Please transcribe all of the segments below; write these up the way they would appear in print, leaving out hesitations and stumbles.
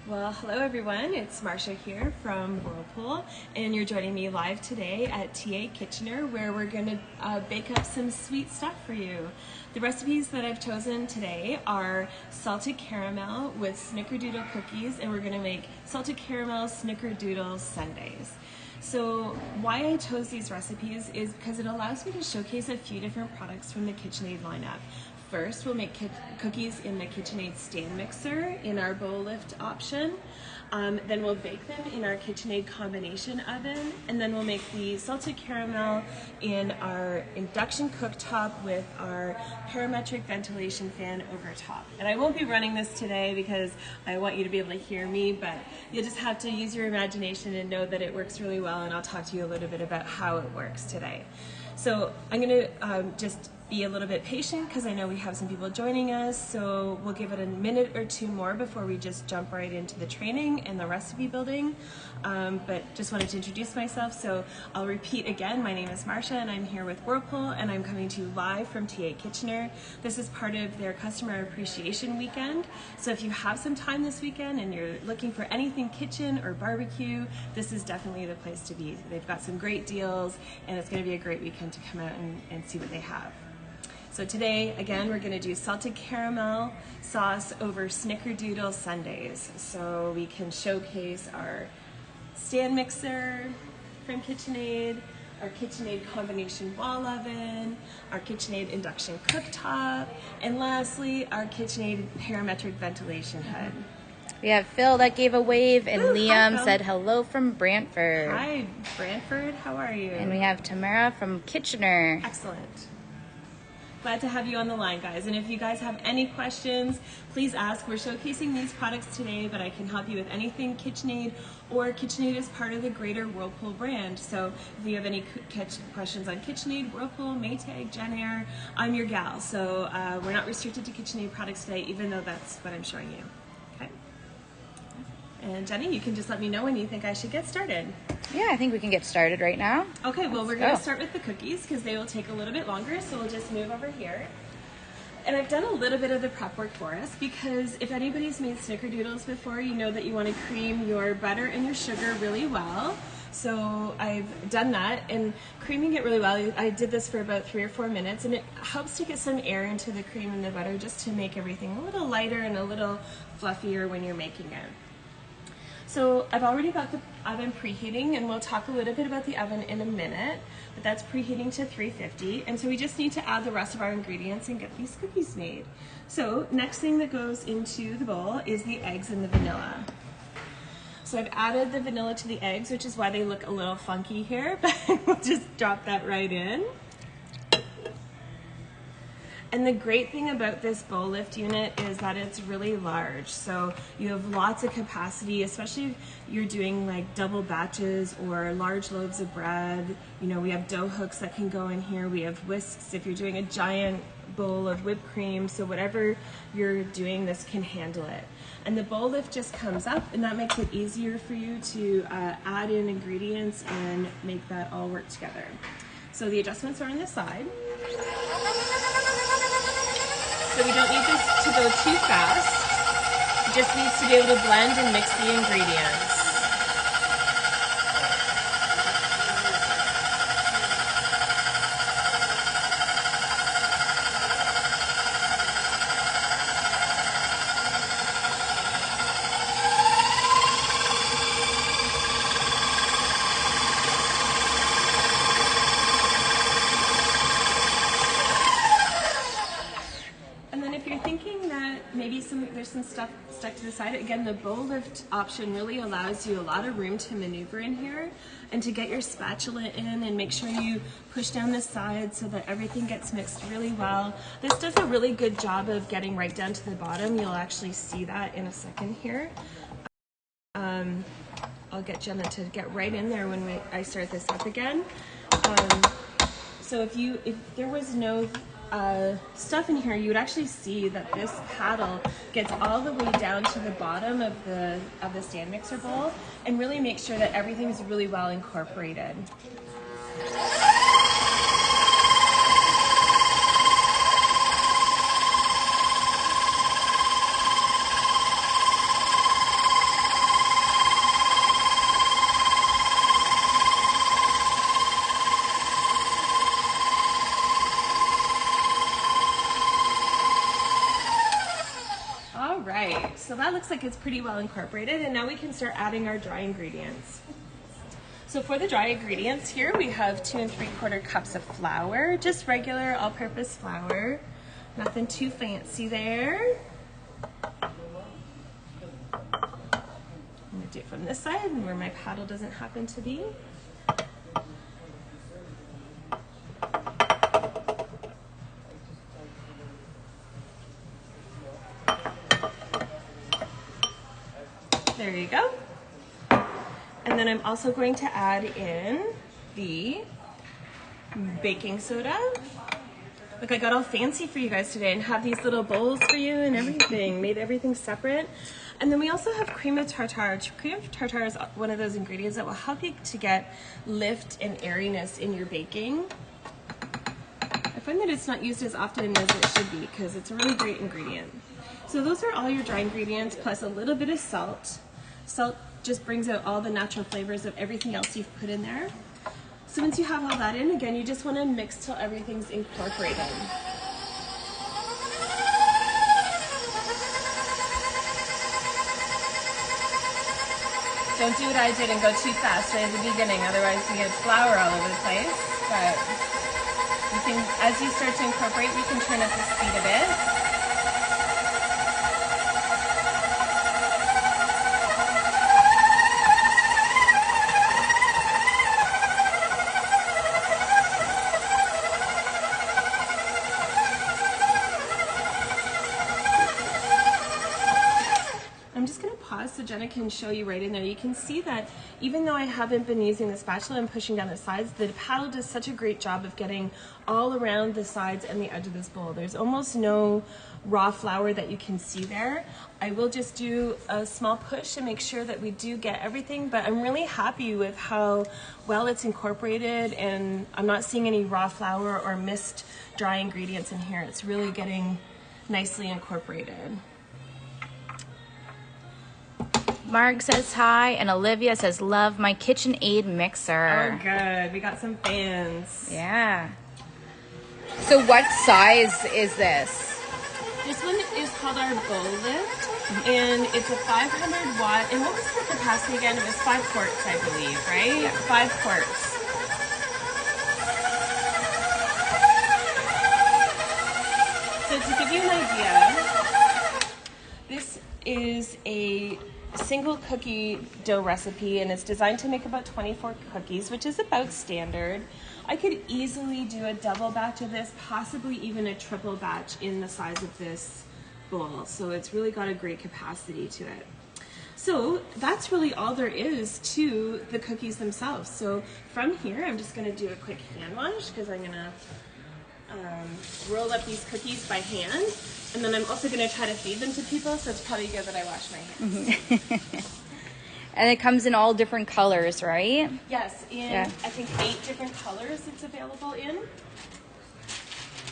Well, hello everyone, it's Marcia here from Whirlpool, and you're joining me live today at TA Kitchener, where we're going to bake up some sweet stuff for you. The recipes that I've chosen today are salted caramel with snickerdoodle cookies, and we're going to make salted caramel snickerdoodle sundaes. So why I chose these recipes is because it allows me to showcase a few different products from the KitchenAid lineup. First, we'll make cookies in the KitchenAid stand mixer in our bowl lift option. Then we'll bake them in our KitchenAid combination oven, and then we'll make the salted caramel in our induction cooktop with our parametric ventilation fan over top. And I won't be running this today because I want you to be able to hear me, but you'll just have to use your imagination and know that it works really well, and I'll talk to you a little bit about how it works today. So I'm going to just be a little bit patient because I know we have some people joining us, so we'll give it a minute or two more before we just jump right into the training and the recipe building. But just wanted to introduce myself, so I'll repeat again. My name is Marcia and I'm here with Whirlpool, and I'm coming to you live from TA Kitchener. This is part of their Customer Appreciation Weekend, so if you have some time this weekend and you're looking for anything kitchen or barbecue, this is definitely the place to be. They've got some great deals, and it's going to be a great weekend to come out and see what they have. So today, again, we're going to do salted caramel sauce over snickerdoodle sundaes. So we can showcase our stand mixer from KitchenAid, our KitchenAid combination wall oven, our KitchenAid induction cooktop, and lastly, our KitchenAid parametric ventilation hood. We have Phil that gave a wave, and Liam said hello from Brantford. Hi, Brantford. How are you? And we have Tamara from Kitchener. Excellent. Glad to have you on the line, guys. And if you guys have any questions, please ask. We're showcasing these products today, but I can help you with anything KitchenAid, or KitchenAid is part of the greater Whirlpool brand. So if you have any questions on KitchenAid, Whirlpool, Maytag, JennAir, I'm your gal. So we're not restricted to KitchenAid products today, even though that's what I'm showing you. Okay. And Jenny, you can just let me know when you think I should get started. Yeah, I think we can get started right now. Okay, well, we're going to start with the cookies because they will take a little bit longer, so we'll just move over here. And I've done a little bit of the prep work for us because if anybody's made snickerdoodles before, you know that you want to cream your butter and your sugar really well. So I've done that, and creaming it really well, I did this for about 3 or 4 minutes, and it helps to get some air into the cream and the butter just to make everything a little lighter and a little fluffier when you're making it. So I've already got the oven preheating, and we'll talk a little bit about the oven in a minute, but that's preheating to 350. And so we just need to add the rest of our ingredients and get these cookies made. So next thing that goes into the bowl is the eggs and the vanilla. So I've added the vanilla to the eggs, which is why they look a little funky here, but we'll just drop that right in. And the great thing about this bowl lift unit is that it's really large. So you have lots of capacity, especially if you're doing like double batches or large loaves of bread. You know, we have dough hooks that can go in here. We have whisks if you're doing a giant bowl of whipped cream. So whatever you're doing, this can handle it. And the bowl lift just comes up, and that makes it easier for you to add in ingredients and make that all work together. So the adjustments are on the side. So we don't need this to go too fast. It just needs to be able to blend and mix the ingredients. Maybe there's some stuff stuck to the side. Again, the bowl lift option really allows you a lot of room to maneuver in here and to get your spatula in and make sure you push down the sides so that everything gets mixed really well. This does a really good job of getting right down to the bottom. You'll actually see that in a second here. I'll get Jenna to get right in there when I start this up again. So if there was no stuff in here, you would actually see that this paddle gets all the way down to the bottom of the stand mixer bowl, and really make sure that everything's really well incorporated. So that looks like it's pretty well incorporated, and now we can start adding our dry ingredients. So for the dry ingredients here, we have 2 3/4 cups of flour, just regular all-purpose flour. Nothing too fancy there. I'm gonna do it from this side where my paddle doesn't happen to be. There you go. And then I'm also going to add in the baking soda. Look, I got all fancy for you guys today and have these little bowls for you and everything, made everything separate. And then we also have cream of tartar. Cream of tartar is one of those ingredients that will help you to get lift and airiness in your baking. I find that it's not used as often as it should be because it's a really great ingredient. So those are all your dry ingredients plus a little bit of salt. Salt just brings out all the natural flavors of everything else you've put in there. So once you have all that in, again, you just want to mix till everything's incorporated. Don't do what I did and go too fast right at the beginning, otherwise you get flour all over the place. But you can, as you start to incorporate, you can turn up the speed a bit. So Jenna can show you right in there. You can see that even though I haven't been using the spatula and pushing down the sides, the paddle does such a great job of getting all around the sides and the edge of this bowl. There's almost no raw flour that you can see there. I will just do a small push to make sure that we do get everything, but I'm really happy with how well it's incorporated, and I'm not seeing any raw flour or missed dry ingredients in here. It's really getting nicely incorporated. Marg says hi, and Olivia says, love my KitchenAid mixer. Oh, good. We got some fans. Yeah. So what size is this? This one is called our Bow Lift, and it's a 500 watt. And what was the capacity again? It was 5 quarts, I believe, right? Yeah. 5 quarts. So to give you an idea, this is a single cookie dough recipe, and it's designed to make about 24 cookies, which is about standard. I could easily do a double batch of this, possibly even a triple batch in the size of this bowl. So it's really got a great capacity to it. So that's really all there is to the cookies themselves. So from here, I'm just going to do a quick hand wash because I'm going to roll up these cookies by hand, and then I'm also going to try to feed them to people, so it's probably good that I wash my hands. And it comes in all different colors, right? Yes, in I think 8 different colors it's available in.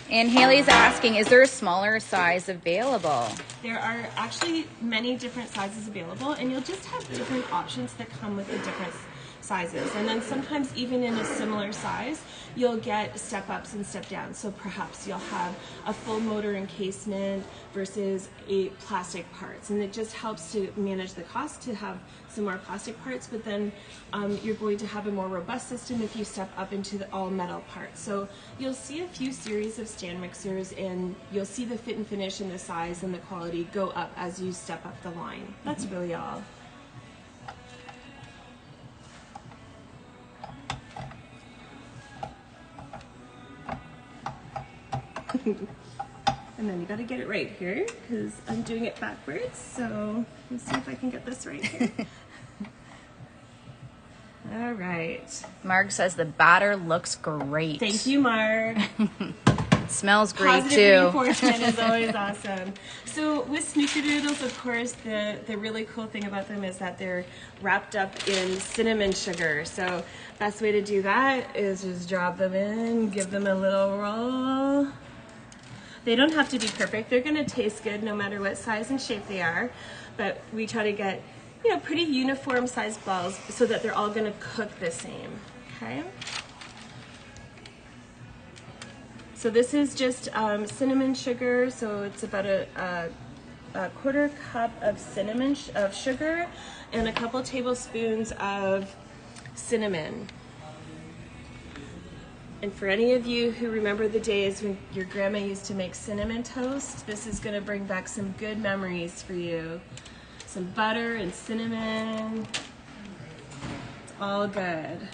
And Haley's asking, is there a smaller size available? There are actually many different sizes available, and you'll just have different options that come with the different sizes. And then sometimes even in a similar size, you'll get step ups and step downs. So perhaps you'll have a full motor encasement versus a plastic parts. And it just helps to manage the cost to have some more plastic parts, but then you're going to have a more robust system if you step up into the all metal parts. So you'll see a few series of stand mixers, and you'll see the fit and finish and the size and the quality go up as you step up the line. That's really all. And then you got to get it right here because I'm doing it backwards. So let's see if I can get this right here. All right. Marg says the batter looks great. Thank you, Marg. Smells great Positive too. Reinforcement is always awesome. So with snickerdoodles, of course, the really cool thing about them is that they're wrapped up in cinnamon sugar. So best way to do that is just drop them in, give them a little roll. They don't have to be perfect. They're going to taste good no matter what size and shape they are. But we try to get, you know, pretty uniform sized balls so that they're all going to cook the same. Okay. So this is just cinnamon sugar. So it's about a a quarter cup of sugar, and a couple tablespoons of cinnamon. And for any of you who remember the days when your grandma used to make cinnamon toast, this is going to bring back some good memories for you. Some butter and cinnamon. It's all good.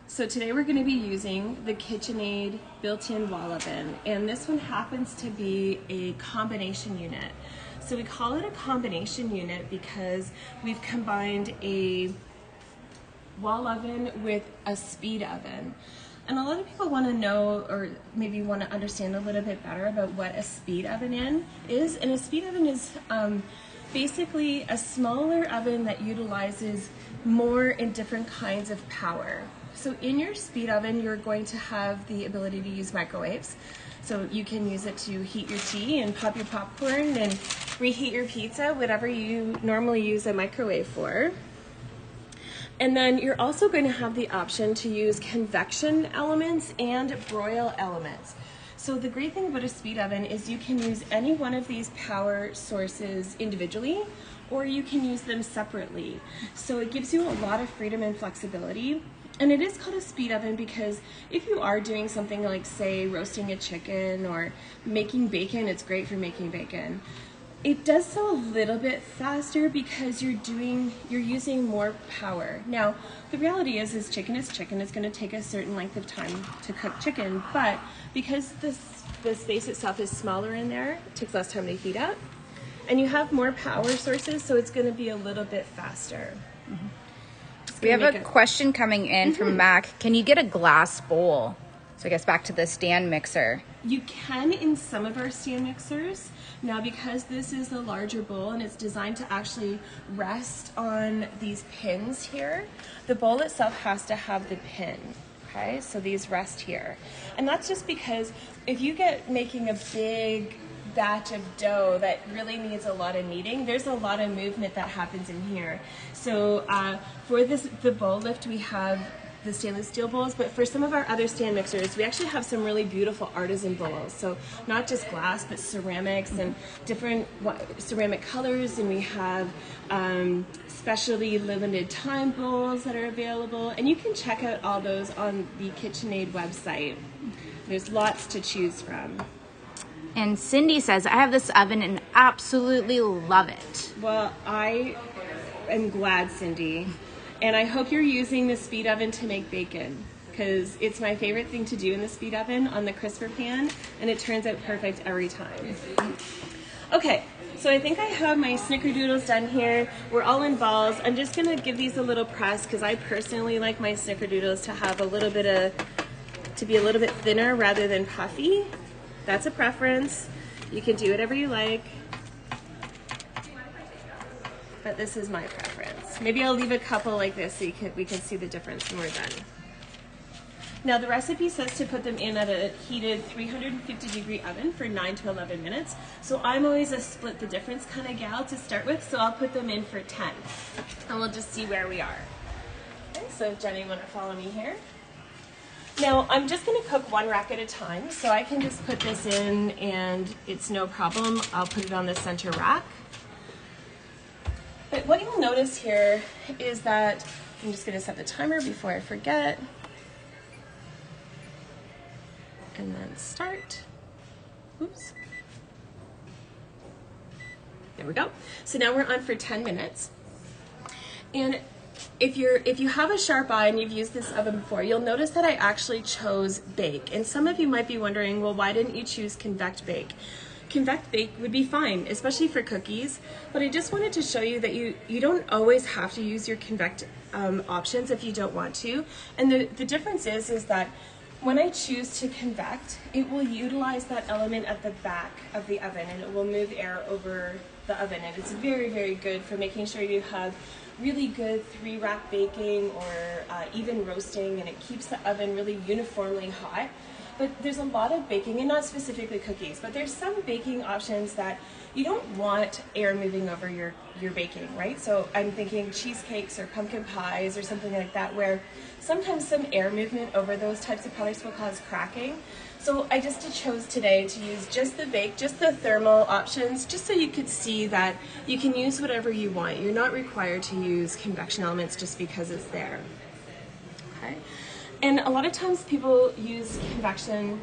So today we're going to be using the KitchenAid built-in wall oven, and this one happens to be a combination unit. So we call it a combination unit because we've combined a wall oven with a speed oven. And a lot of people want to know, or maybe want to understand a little bit better about what a speed oven is. And a speed oven is basically a smaller oven that utilizes more and different kinds of power. So in your speed oven, you're going to have the ability to use microwaves. So you can use it to heat your tea and pop your popcorn and reheat your pizza, whatever you normally use a microwave for. And then you're also going to have the option to use convection elements and broil elements. So the great thing about a speed oven is you can use any one of these power sources individually, or you can use them separately. So it gives you a lot of freedom and flexibility. And it is called a speed oven because if you are doing something like, say, roasting a chicken or making bacon, it's great for making bacon. It does so a little bit faster because you're using more power. Now, the reality is chicken is chicken. It's going to take a certain length of time to cook chicken, but because the space itself is smaller in there, it takes less time to heat up, and you have more power sources, so it's going to be a little bit faster. Mm-hmm. We have a question coming in from Mac. Can you get a glass bowl? So I guess back to the stand mixer. You can in some of our stand mixers. Now, because this is a larger bowl and it's designed to actually rest on these pins here, the bowl itself has to have the pin. Okay, so these rest here. And that's just because if you get making a big batch of dough that really needs a lot of kneading, there's a lot of movement that happens in here. So for the bowl lift, we have the stainless steel bowls, but for some of our other stand mixers, we actually have some really beautiful artisan bowls. So not just glass, but ceramics and different ceramic colors, and we have specialty limited time bowls that are available, and you can check out all those on the KitchenAid website. There's lots to choose from. And Cindy says, I have this oven and absolutely love it. Well, I am glad, Cindy. And I hope you're using the speed oven to make bacon, because it's my favorite thing to do in the speed oven on the crisper pan, and it turns out perfect every time. Okay, so I think I have my snickerdoodles done here. We're all in balls. I'm just gonna give these a little press, because I personally like my snickerdoodles to have to be a little bit thinner rather than puffy. That's a preference. You can do whatever you like, but this is my preference. Maybe I'll leave a couple like this so we can see the difference when we're done. Now the recipe says to put them in at a heated 350-degree oven for 9 to 11 minutes. So I'm always a split the difference kind of gal to start with, so I'll put them in for 10. And we'll just see where we are. Okay, so Jenny, you want to follow me here? Now, I'm just going to cook one rack at a time, so I can just put this in and it's no problem. I'll put it on the center rack. But what you'll notice here is that I'm just going to set the timer before I forget. And then start. Oops. There we go. So now we're on for 10 minutes. And if you have a sharp eye and you've used this oven before, you'll notice that I actually chose bake. And some of you might be wondering, well, why didn't you choose convect bake? Convect bake would be fine, especially for cookies, but I just wanted to show you that you don't always have to use your convect options if you don't want to. And the difference is that when I choose to convect, it will utilize that element at the back of the oven, and it will move air over the oven. And it's very, very good for making sure you have really good 3-rack baking or even roasting, and it keeps the oven really uniformly hot. But there's a lot of baking, and not specifically cookies, but there's some baking options that you don't want air moving over your baking, right? So I'm thinking cheesecakes or pumpkin pies or something like that, where sometimes some air movement over those types of products will cause cracking. So I just chose today to use just the thermal options, just so you could see that you can use whatever you want. You're not required to use convection elements just because it's there. Okay. And a lot of times people use convection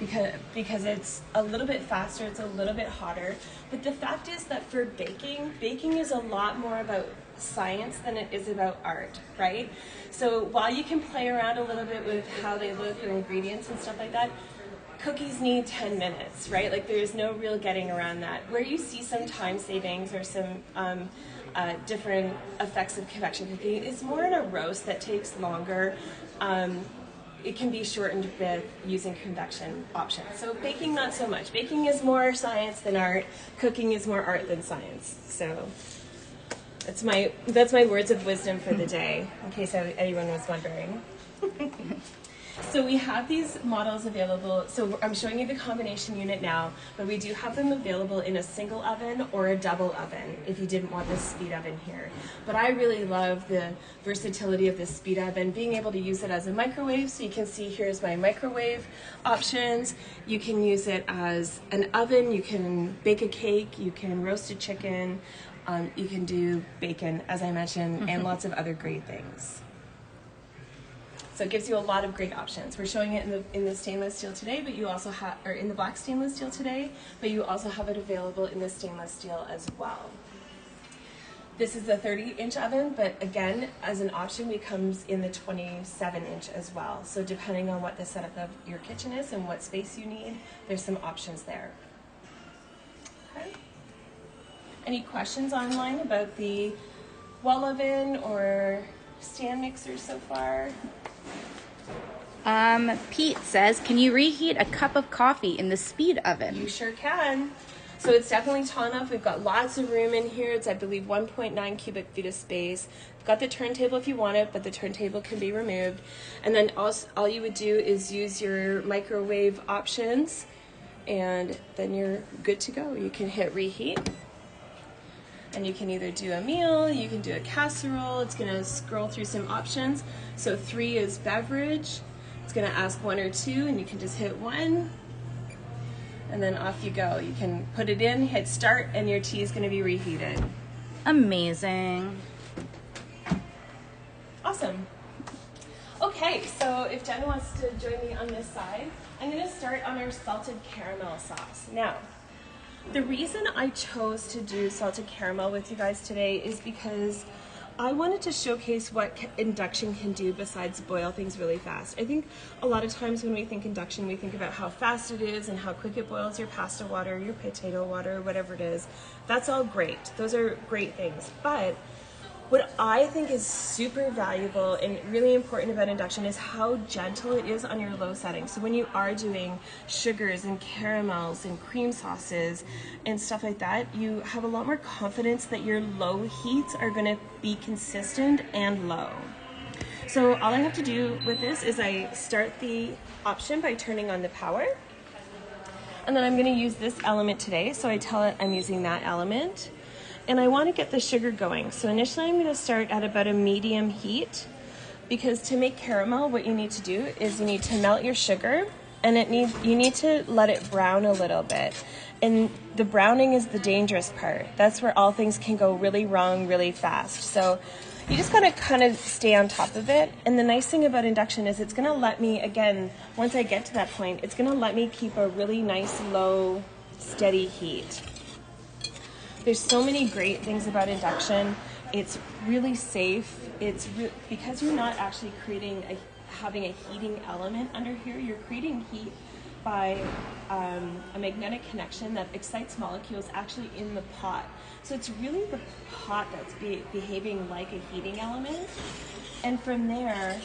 because it's a little bit faster, it's a little bit hotter. But the fact is that for baking is a lot more about science than it is about art, right? So while you can play around a little bit with how they look or ingredients and stuff like that, cookies need 10 minutes, right? Like there's no real getting around that. Where you see some time savings or some different effects of convection cooking is more in a roast that takes longer. It can be shortened with using convection options. So baking, not so much. Baking is more science than art. Cooking is more art than science. So that's my words of wisdom for the day, in case anyone was wondering. So we have these models available. So I'm showing you the combination unit now, but we do have them available in a single oven or a double oven if you didn't want this speed oven here. But I really love the versatility of this speed oven, being able to use it as a microwave. So you can see here's my microwave options. You can use it as an oven. You can bake a cake. You can roast a chicken. You can do bacon, as I mentioned, and lots of other great things. So it gives you a lot of great options. We're showing it in the stainless steel today, but you also have, or in the black stainless steel today, but you also have it available in the stainless steel as well. This is a 30-inch oven, but again, as an option, it comes in the 27-inch as well. So depending on what the setup of your kitchen is and what space you need, there's some options there. Okay. Any questions online about the wall oven or stand mixer so far? Pete says, can you reheat a cup of coffee in the speed oven? You sure can. So it's definitely tall enough. We've got lots of room in here. It's, I believe, 1.9 cubic feet of space. We've got the turntable if you want it, but the turntable can be removed. And then all you would do is use your microwave options, and then you're good to go. You can hit reheat. And you can either do a meal, you can do a casserole. It's going to scroll through some options. So 3 is beverage. It's going to ask 1 or 2, and you can just hit 1. And then off you go. You can put it in, hit start, and your tea is going to be reheated. Amazing. Awesome. Okay, so if Jen wants to join me on this side, I'm going to start on our salted caramel sauce. Now, the reason I chose to do salted caramel with you guys today is because I wanted to showcase what induction can do besides boil things really fast. I think a lot of times when we think induction, we think about how fast it is and how quick it boils your pasta water, your potato water, whatever it is. That's all great. Those are great things. But what I think is super valuable and really important about induction is how gentle it is on your low setting. So when you are doing sugars and caramels and cream sauces and stuff like that, you have a lot more confidence that your low heats are going to be consistent and low. So all I have to do with this is I start the option by turning on the power. And then I'm going to use this element today, so I tell it I'm using that element. And I want to get the sugar going. So initially I'm going to start at about a medium heat, because to make caramel, what you need to do is you need to melt your sugar, and you need to let it brown a little bit. And the browning is the dangerous part. That's where all things can go really wrong really fast. So you just gotta kind of stay on top of it. And the nice thing about induction is it's gonna let me, again, once I get to that point, it's gonna let me keep a really nice, low, steady heat. There's so many great things about induction. It's really safe. Because you're not actually having a heating element under here, you're creating heat by a magnetic connection that excites molecules actually in the pot. So it's really the pot that's behaving like a heating element, and from there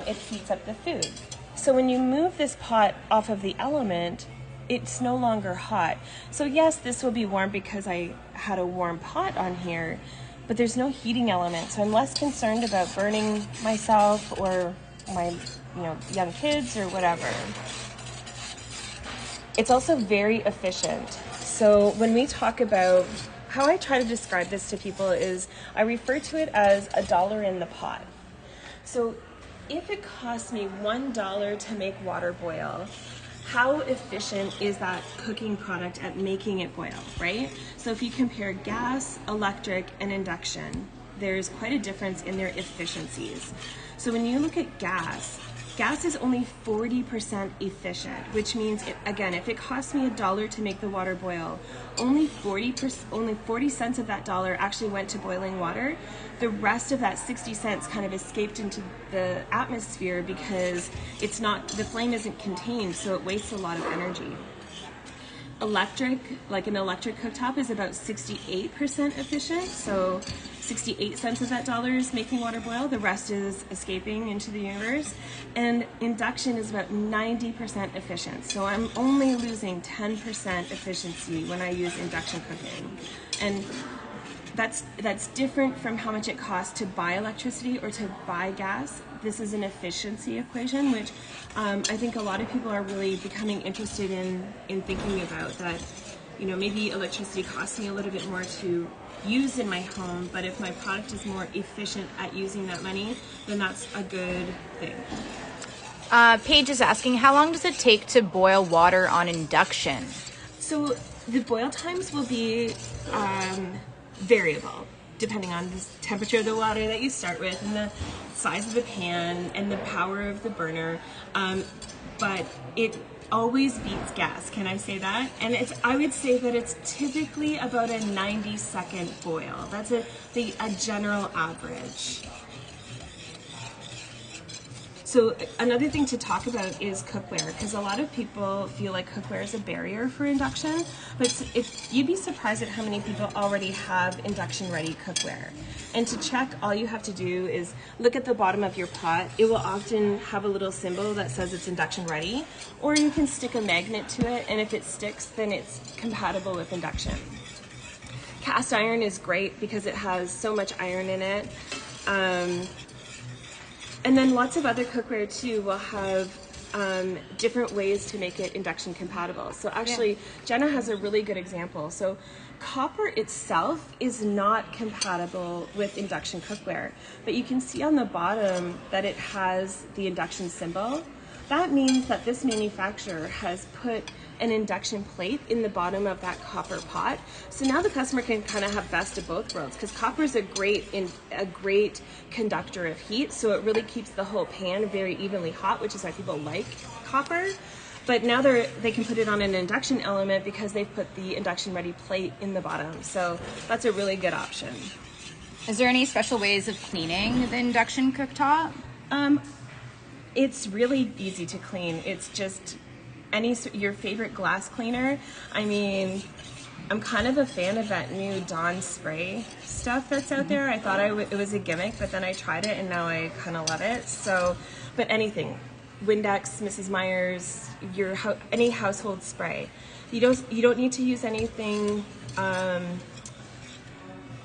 it heats up the food. So when you move this pot off of the element, it's no longer hot. So yes, this will be warm because I had a warm pot on here, but there's no heating element. So I'm less concerned about burning myself or my young kids or whatever. It's also very efficient. So when we talk about how I try to describe this to people is I refer to it as $1 in the pot. So if it costs me $1 to make water boil, how efficient is that cooking product at making it boil, right? So if you compare gas, electric, and induction, there's quite a difference in their efficiencies. So when you look at gas is only 40% efficient, which means, again, if it costs me $1 to make the water boil, only 40 cents of that dollar actually went to boiling water. The rest of that 60 cents kind of escaped into the atmosphere because the flame isn't contained, so it wastes a lot of energy. Electric, like an electric cooktop, is about 68% efficient, so 68 cents of that dollar is making water boil, the rest is escaping into the universe. And induction is about 90% efficient, so I'm only losing 10% efficiency when I use induction cooking. And that's different from how much it costs to buy electricity or to buy gas. This is an efficiency equation, which I think a lot of people are really becoming interested in thinking about, that, you know, maybe electricity costs me a little bit more to use in my home, but if my product is more efficient at using that money, then that's a good thing. Paige is asking, how long does it take to boil water on induction? So the boil times will be variable depending on the temperature of the water that you start with and the size of the pan and the power of the burner, but it always beats gas. Can I say that? And I would say that it's typically about a 90-second boil. That's a general average. So another thing to talk about is cookware, because a lot of people feel like cookware is a barrier for induction, but you'd be surprised at how many people already have induction ready cookware. And to check, all you have to do is look at the bottom of your pot. It will often have a little symbol that says it's induction ready, or you can stick a magnet to it, and if it sticks, then it's compatible with induction. Cast iron is great because it has so much iron in it. And then lots of other cookware too will have different ways to make it induction compatible. So actually, Jenna has a really good example. So copper itself is not compatible with induction cookware, but you can see on the bottom that it has the induction symbol. That means that this manufacturer has put an induction plate in the bottom of that copper pot. So now the customer can kind of have best of both worlds, because copper is a great conductor of heat, so it really keeps the whole pan very evenly hot, which is why people like copper. But now they can put it on an induction element because they've put the induction ready plate in the bottom. So that's a really good option. Is there any special ways of cleaning the induction cooktop? It's really easy to clean. It's just your favorite glass cleaner. I mean, I'm kind of a fan of that new Dawn spray stuff that's out there. I thought it was a gimmick, but then I tried it and now I kind of love it. So, but anything, Windex, Mrs. Meyer's, any household spray. You don't need to use anything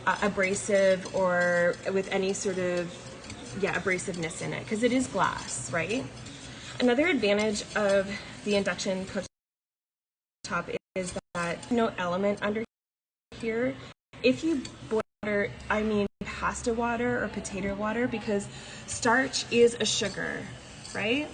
abrasive or with any sort of abrasiveness in it, because it is glass, right? Another advantage of the induction cooktop is that no element under here. If you boil water, I mean pasta water or potato water, because starch is a sugar, right?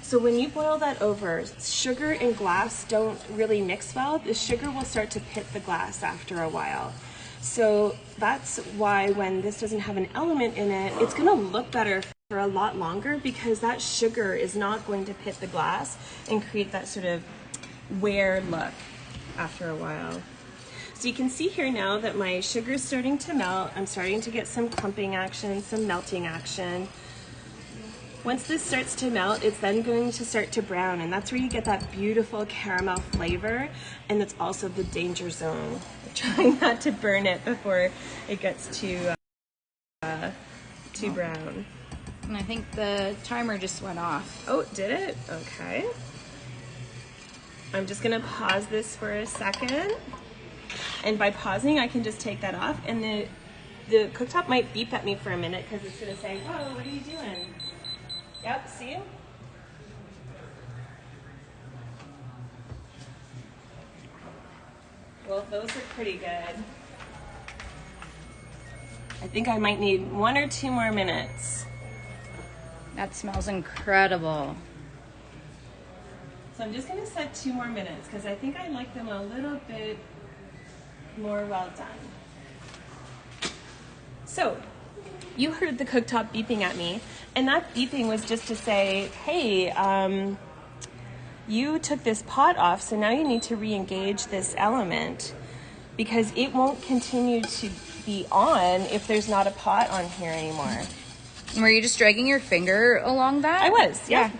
So when you boil that over, sugar and glass don't really mix well. The sugar will start to pit the glass after a while. So that's why when this doesn't have an element in it, it's going to look better for a lot longer, because that sugar is not going to pit the glass and create that sort of wear look after a while. So you can see here now that my sugar is starting to melt. I'm starting to get some clumping action, some melting action. Once this starts to melt, it's then going to start to brown, and that's where you get that beautiful caramel flavor, and it's also the danger zone. Trying not to burn it before it gets too brown. And I think the timer just went off. Oh, did it? Okay. I'm just gonna pause this for a second, and by pausing, I can just take that off, and the cooktop might beep at me for a minute because it's gonna say, "Whoa, what are you doing?" Yep, see? well, those are pretty good. I think I might need 1 or 2 more minutes. That smells incredible. So I'm just gonna set 2 more minutes because I think I like them a little bit more well done. So you heard the cooktop beeping at me, and that beeping was just to say, hey, you took this pot off, so now you need to re-engage this element because it won't continue to be on if there's not a pot on here anymore. Were you just dragging your finger along that? I was, yeah.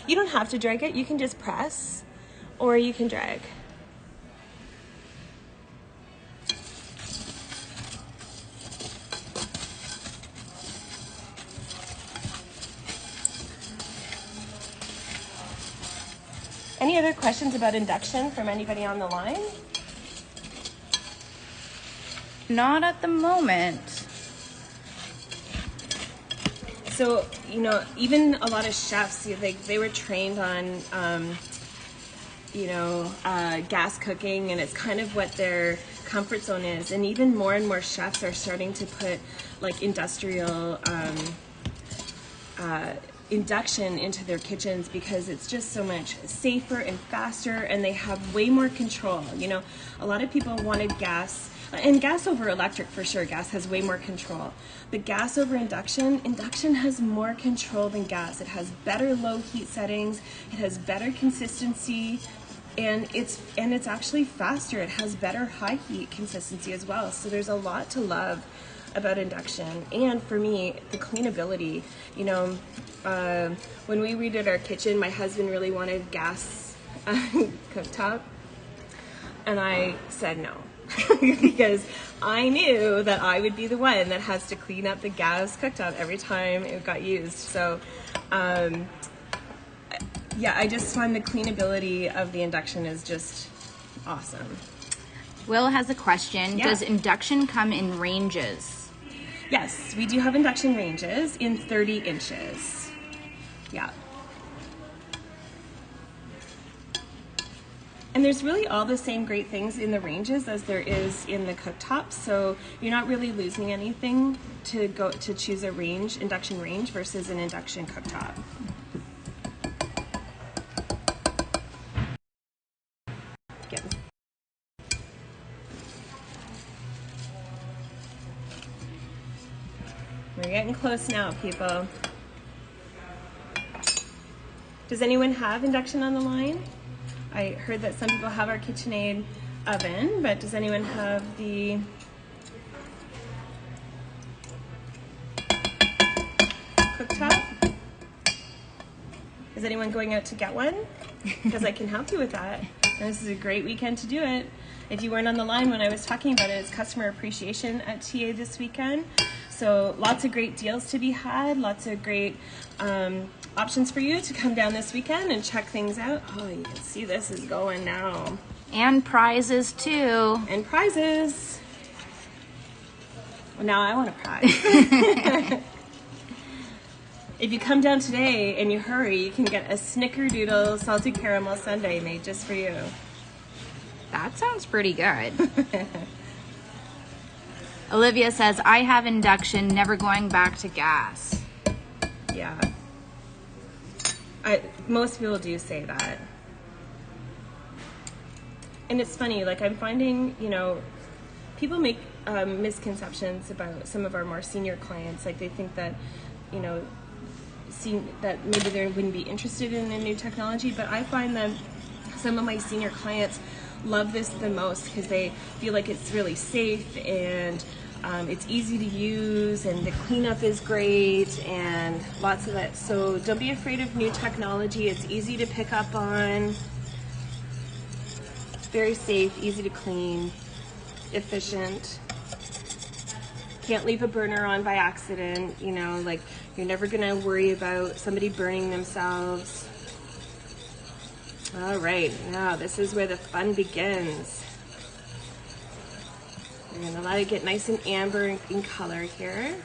You don't have to drag it. You can just press, or you can drag. Any other questions about induction from anybody on the line? Not at the moment. So, you know, even a lot of chefs, they were trained on, gas cooking, and it's kind of what their comfort zone is. And even more and more chefs are starting to put like industrial induction into their kitchens because it's just so much safer and faster, and they have way more control. You know, a lot of people wanted gas, and gas over electric for sure. Gas has way more control, but gas over induction has more control than gas. It has better low heat settings, it has better consistency, and it's actually faster. It has better high heat consistency as well. So there's a lot to love about induction. And for me, the cleanability. You know, when we redid our kitchen, my husband really wanted gas cooktop, and I said no. Because I knew that I would be the one that has to clean up the gas cooktop every time it got used. So yeah, I just find the cleanability of the induction is just awesome. Will has a question. Yeah. Does induction come in ranges? Yes, we do have induction ranges in 30 inches. Yeah. And there's really all the same great things in the ranges as there is in the cooktop, so you're not really losing anything to go to choose a induction range versus an induction cooktop. Again. We're getting close now, people. Does anyone have induction on the line? I heard that some people have our KitchenAid oven, but does anyone have the cooktop? Is anyone going out to get one? Because I can help you with that. And this is a great weekend to do it. If you weren't on the line when I was talking about it, it's customer appreciation at TA this weekend. So lots of great deals to be had, lots of great options for you to come down this weekend and check things out. Oh, you can see this is going now. And prizes too. And prizes. Well, now I want a prize. If you come down today and you hurry, you can get a Snickerdoodle salted caramel sundae made just for you. That sounds pretty good. Olivia says, I have induction, never going back to gas. Yeah. Most people do say that. And it's funny, like I'm finding, you know, people make misconceptions about some of our more senior clients. Like they think that, you know, that maybe they wouldn't be interested in a new technology, but I find that some of my senior clients love this the most because they feel like it's really safe and it's easy to use and the cleanup is great and lots of it. So don't be afraid of new technology. It's easy to pick up on, very safe, easy to clean, efficient. Can't leave a burner on by accident, you know, like you're never gonna worry about somebody burning themselves. All right, now this is where the fun begins. We're gonna let it get nice and amber in color here.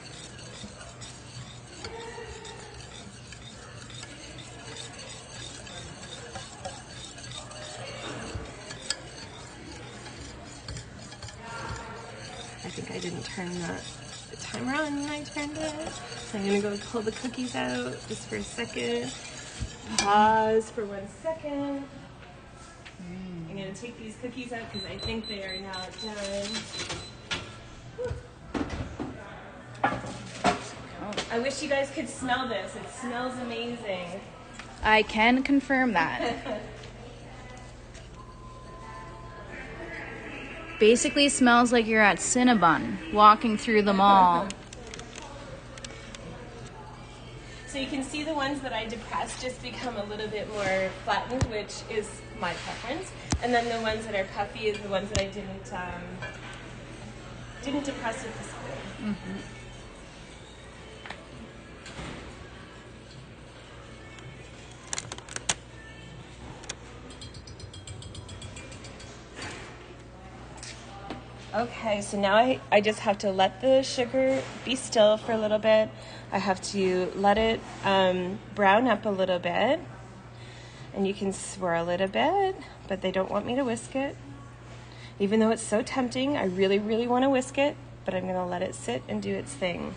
think I didn't turn the timer on when I turned it. So I'm gonna go pull the cookies out just for a second. Pause for 1 second. I'm gonna take these cookies out because I think they are now done. I wish you guys could smell this. It smells amazing. I can confirm that. Basically smells like you're at Cinnabon, walking through the mall. So you can see the ones that I depressed just become a little bit more flattened, which is my preference. And then the ones that are puffy is the ones that I didn't depress with the spoon. Mm-hmm. Okay, so now I just have to let the sugar be still for a little bit. I have to let it brown up a little bit. And you can swirl it a bit, but they don't want me to whisk it. Even though it's so tempting, I really, really want to whisk it, but I'm going to let it sit and do its thing.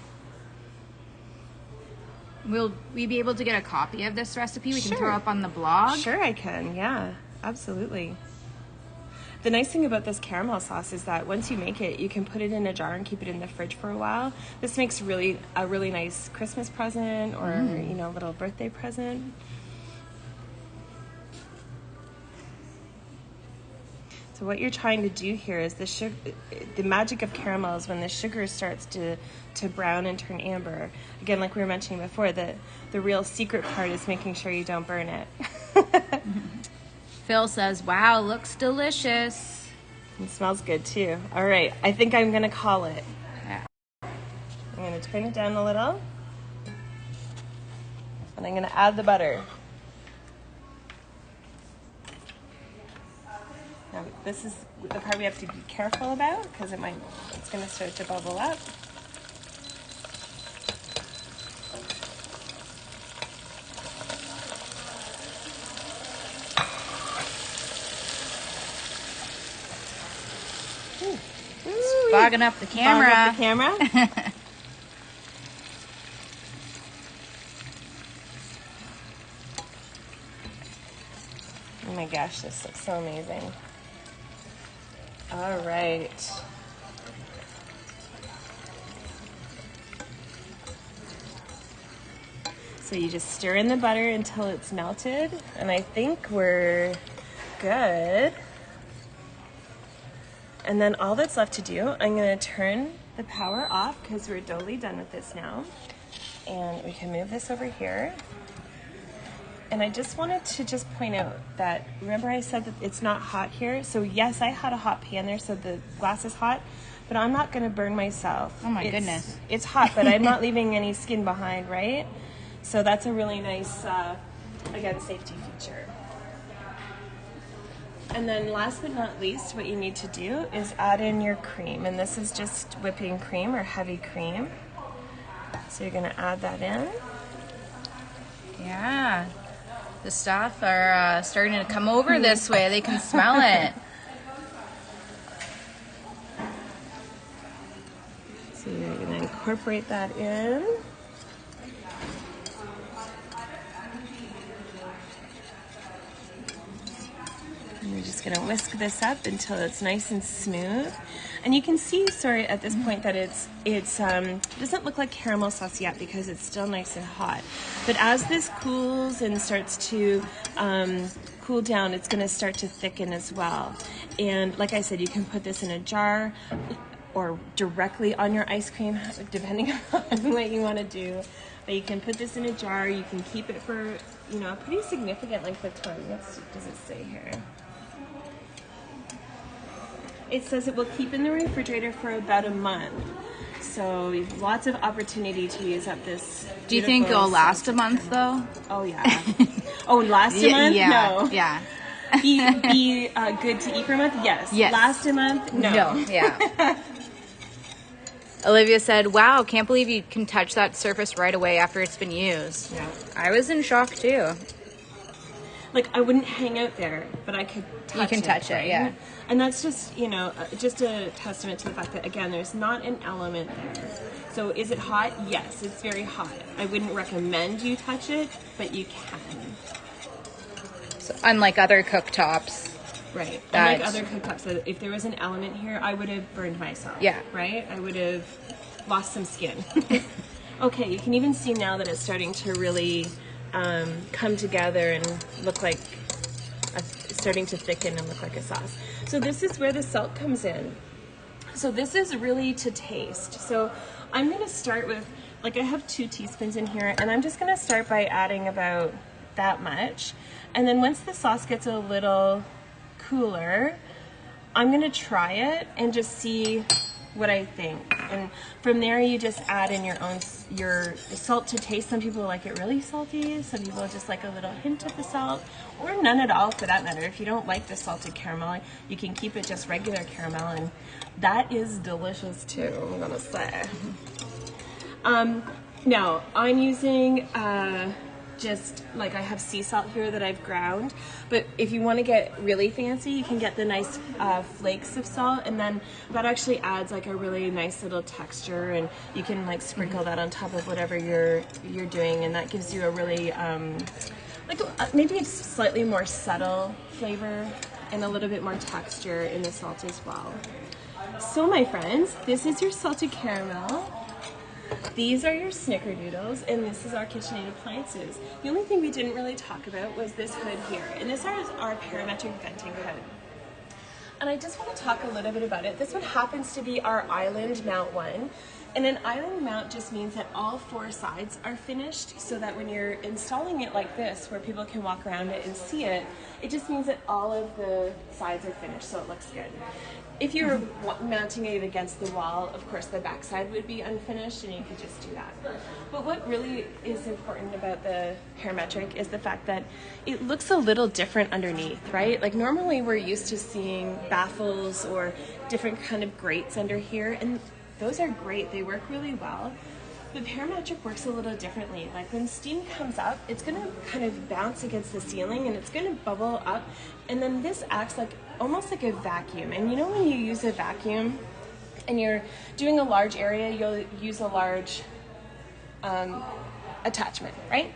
Will we be able to get a copy of this recipe? We Sure. can throw up on the blog? Sure I can, yeah, absolutely. The nice thing about this caramel sauce is that once you make it, you can put it in a jar and keep it in the fridge for a while. This makes a really nice Christmas present or, you know, a little birthday present. So what you're trying to do here is the magic of caramel is when the sugar starts to brown and turn amber. Again, like we were mentioning before, the real secret part is making sure you don't burn it. Phil says, wow, looks delicious. It smells good too. All right, I think I'm gonna call it. Yeah. I'm gonna turn it down a little. And I'm gonna add the butter. Now, this is the part we have to be careful about because it's gonna start to bubble up. Fogging up the camera. Fogging up the camera. Oh my gosh, this looks so amazing. All right. So you just stir in the butter until it's melted, and I think we're good. And then all that's left to do, I'm gonna turn the power off because we're totally done with this now. And we can move this over here. And I just wanted to just point out that, remember I said that it's not hot here? So yes, I had a hot pan there, so the glass is hot, but I'm not gonna burn myself. Oh my goodness. It's hot, but I'm not leaving any skin behind, right? So that's a really nice, again, safety feature. And then last but not least, what you need to do is add in your cream. And this is just whipping cream or heavy cream. So you're gonna add that in. Yeah. The staff are starting to come over this way. They can smell it. So you're gonna incorporate that in. And you're just gonna whisk this up until it's nice and smooth. And you can see, sorry, at this point that it doesn't look like caramel sauce yet because it's still nice and hot. But as this cools and starts to cool down, it's gonna start to thicken as well. And like I said, you can put this in a jar or directly on your ice cream, depending on what you wanna do. But you can put this in a jar, you can keep it for, you know, a pretty significant length of time. What does it say here? It says it will keep in the refrigerator for about a month. So you have lots of opportunity to use up this. Do you think it'll last a month though? Oh yeah. Oh, last a month? Yeah. No. Yeah. Be good to eat for a month? Yes. Yes. Last a month? No. No. Yeah. Olivia said, wow, can't believe you can touch that surface right away after it's been used. Yeah. I was in shock too. like I wouldn't hang out there, but I could touch it. You can touch it, yeah. And that's just, you know, just a testament to the fact that, again, there's not an element there. So is it hot? Yes, it's very hot. I wouldn't recommend you touch it, but you can. So unlike other cooktops. Right. Unlike other cooktops, if there was an element here, I would have burned myself. Yeah. Right? I would have lost some skin. Okay, you can even see now that it's starting to really come together and look like, starting to thicken and look like a sauce. So this is where the salt comes in. So this is really to taste. So I'm going to start with, like I have 2 teaspoons in here, and I'm just going to start by adding about that much. And then once the sauce gets a little cooler, I'm going to try it and just see what I think. And from there you just add in your salt to taste. Some people like it really salty, some people just like a little hint of the salt, or none at all for that matter. If you don't like the salted caramel, you can keep it just regular caramel, and that is delicious too, I'm gonna say. Now I'm using just like I have sea salt here that I've ground, but if you want to get really fancy, you can get the nice flakes of salt, and then that actually adds like a really nice little texture, and you can like sprinkle that on top of whatever you're doing, and that gives you a really like maybe a slightly more subtle flavor and a little bit more texture in the salt as well. So my friends, this is your salted caramel. These are your snickerdoodles, and this is our KitchenAid Appliances. The only thing we didn't really talk about was this hood here, and this is our parametric venting hood. And I just want to talk a little bit about it. This one happens to be our island mount one, and an island mount just means that all 4 sides are finished, so that when you're installing it like this, where people can walk around it and see it, it just means that all of the sides are finished, so it looks good. If you're mounting it against the wall, of course the back side would be unfinished, and you could just do that. But what really is important about the parametric is the fact that it looks a little different underneath, right? Like normally we're used to seeing baffles or different kind of grates under here, and those are great, they work really well. The parametric works a little differently. Like when steam comes up, it's gonna kind of bounce against the ceiling and it's gonna bubble up, and then this acts like almost like a vacuum. And you know when you use a vacuum and you're doing a large area, you'll use a large attachment, right?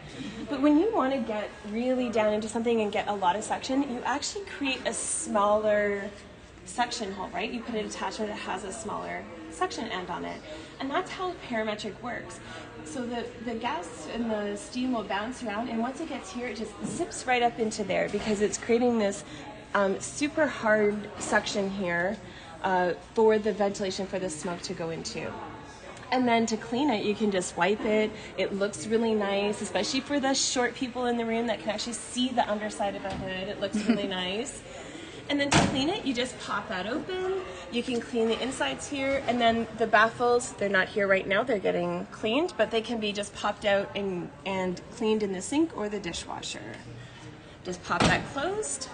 But when you want to get really down into something and get a lot of suction, you actually create a smaller suction hole, right? You put an attachment that has a smaller suction end on it, and that's how parametric works. So the gas and the steam will bounce around, and once it gets here, it just zips right up into there because it's creating this super hard suction here for the ventilation for the smoke to go into. And then to clean it, you can just wipe it. It looks really nice, especially for the short people in the room that can actually see the underside of a hood. It looks really nice. And then to clean it, you just pop that open. You can clean the insides here, and then the baffles, they're not here right now, they're getting cleaned, but they can be just popped out and cleaned in the sink or the dishwasher. Just pop that closed,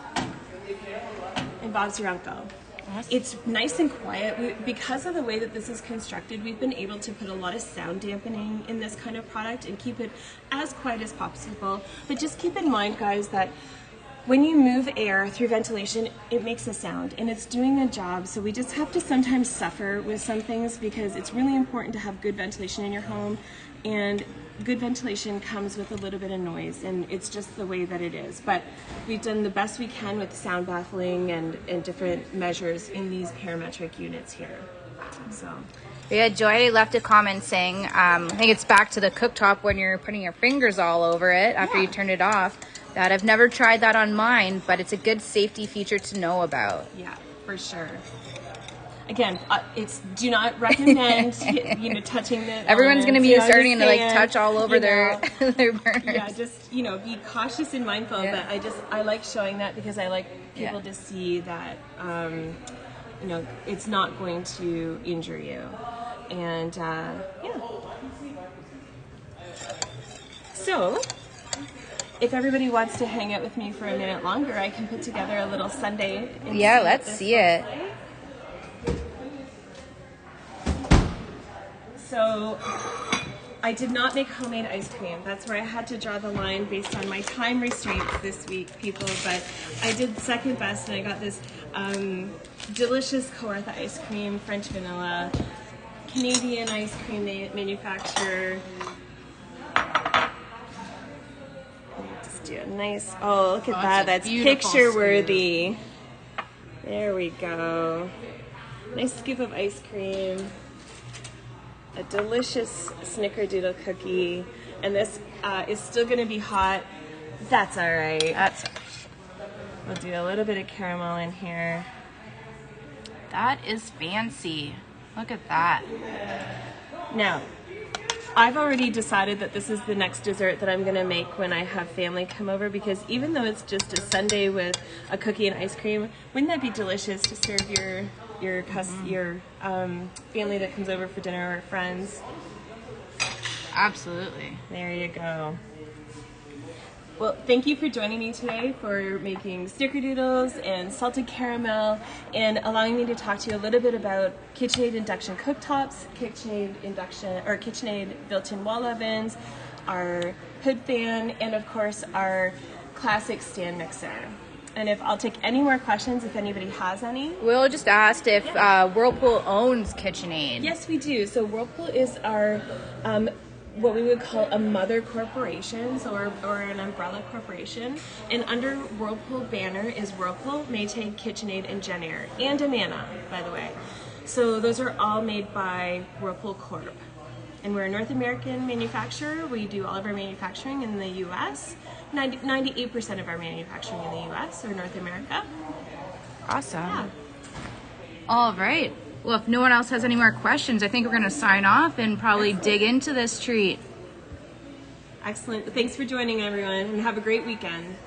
and Bob's your uncle. Awesome. It's nice and quiet. Because of the way that this is constructed, we've been able to put a lot of sound dampening in this kind of product and keep it as quiet as possible. But just keep in mind, guys, that when you move air through ventilation, it makes a sound, and it's doing the job. So we just have to sometimes suffer with some things because it's really important to have good ventilation in your home, and good ventilation comes with a little bit of noise, and it's just the way that it is. But we've done the best we can with sound baffling and different measures in these parametric units here. So. Yeah, Joy left a comment saying, I think it's back to the cooktop when you're putting your fingers all over it after you turn it off. That I've never tried that on mine, but it's a good safety feature to know about. Yeah, for sure. Again, it's do not recommend touching the. Everyone's going to be starting to like touch all over their burners. Yeah, just be cautious and mindful. But I like showing that because I like people to see that it's not going to injure you, and So. If everybody wants to hang out with me for a minute longer, I can put together a little sundae. Yeah, let's see it. So I did not make homemade ice cream. That's where I had to draw the line based on my time restraints this week, people. But I did second best, and I got this delicious Kawartha ice cream, French vanilla, Canadian ice cream they manufacture. Just do a nice, oh, look at that. That's picture worthy. There we go. Nice scoop of ice cream. A delicious snickerdoodle cookie, and this is still going to be hot. That's all right. We'll do a little bit of caramel in here. That is fancy. Look at that. Now, I've already decided that this is the next dessert that I'm going to make when I have family come over, because even though it's just a sundae with a cookie and ice cream, wouldn't that be delicious to serve your family that comes over for dinner or friends? Absolutely. There you go. Well, thank you for joining me today for making snickerdoodles and salted caramel and allowing me to talk to you a little bit about KitchenAid induction cooktops, KitchenAid built-in wall ovens, our hood fan, and of course our classic stand mixer. And if I'll take any more questions, if anybody has any. Will just asked if Whirlpool owns KitchenAid. Yes, we do. So Whirlpool is our what we would call a mother corporation, so or an umbrella corporation. And under Whirlpool banner is Whirlpool, Maytag, KitchenAid, and JennAir, and Amana, by the way. So those are all made by Whirlpool Corp. And we're a North American manufacturer. We do all of our manufacturing in the U.S. 98% of our manufacturing in the U.S. or North America. Awesome. Yeah. All right. Well, if no one else has any more questions, I think we're going to sign off and probably dig into this treat. Excellent. Thanks for joining, everyone, and have a great weekend.